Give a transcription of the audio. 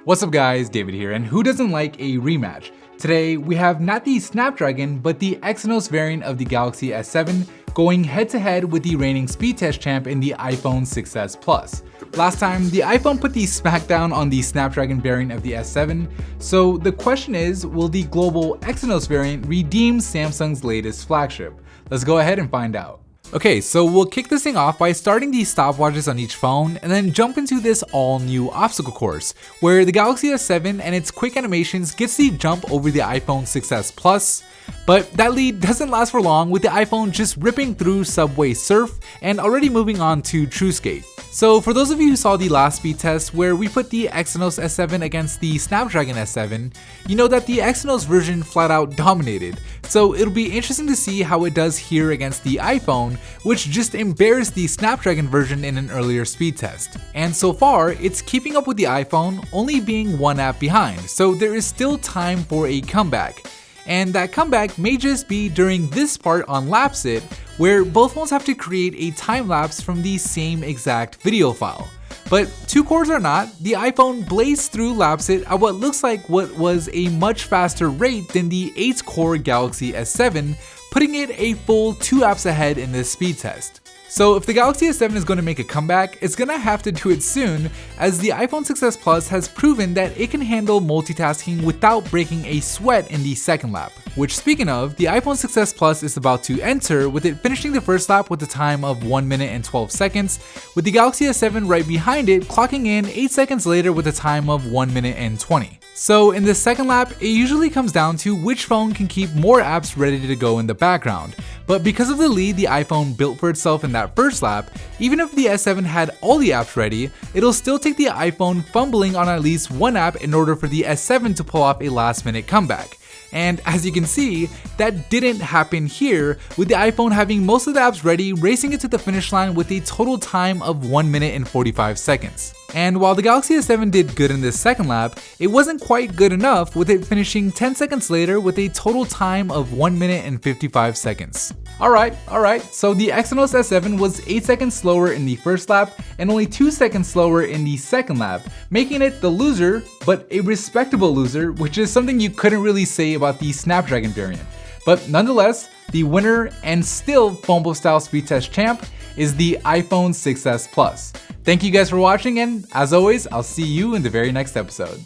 What's up guys, David here, and who doesn't like a rematch? Today we have not the Snapdragon, but the Exynos variant of the Galaxy S7 going head to head with the reigning speed test champ in the iPhone 6s Plus. Last time, the iPhone put the smackdown on the Snapdragon variant of the S7, so the question is, will the global Exynos variant redeem Samsung's latest flagship? Let's go ahead and find out. Okay, so we'll kick this thing off by starting the stopwatches on each phone and then jump into this all new obstacle course, where the Galaxy S7 and its quick animations gets the jump over the iPhone 6s Plus. But that lead doesn't last for long, with the iPhone just ripping through Subway Surf and already moving on to TrueSkate. So for those of you who saw the last speed test where we put the Exynos S7 against the Snapdragon S7, you know that the Exynos version flat out dominated. So it'll be interesting to see how it does here against the iPhone, which just embarrassed the Snapdragon version in an earlier speed test. And so far, it's keeping up with the iPhone, only being one app behind, so there is still time for a comeback. And that comeback may just be during this part on Lapsit, where both phones have to create a time lapse from the same exact video file. But two cores or not, the iPhone blazed through Lapsit at what looks like what was a much faster rate than the 8-core Galaxy S7, putting it a full 2 apps ahead in this speed test. So if the Galaxy S7 is going to make a comeback, it's going to have to do it soon, as the iPhone 6s Plus has proven that it can handle multitasking without breaking a sweat in the second lap. Which, speaking of, the iPhone 6s Plus is about to enter, with it finishing the first lap with a time of 1 minute and 12 seconds, with the Galaxy S7 right behind it clocking in 8 seconds later with a time of 1 minute and 20. So in the second lap, it usually comes down to which phone can keep more apps ready to go in the background. But because of the lead the iPhone built for itself in that first lap, even if the S7 had all the apps ready, it'll still take the iPhone fumbling on at least one app in order for the S7 to pull off a last-minute comeback. And as you can see, that didn't happen here, with the iPhone having most of the apps ready, racing it to the finish line with a total time of 1 minute and 45 seconds. And while the Galaxy S7 did good in this second lap, it wasn't quite good enough, with it finishing 10 seconds later with a total time of 1 minute and 55 seconds. Alright, so the Exynos S7 was 8 seconds slower in the first lap and only 2 seconds slower in the second lap, making it the loser, but a respectable loser, which is something you couldn't really say about the Snapdragon variant. But nonetheless, the winner and still FOMO style speed test champ is the iPhone 6s Plus. Thank you guys for watching, and as always, I'll see you in the very next episode.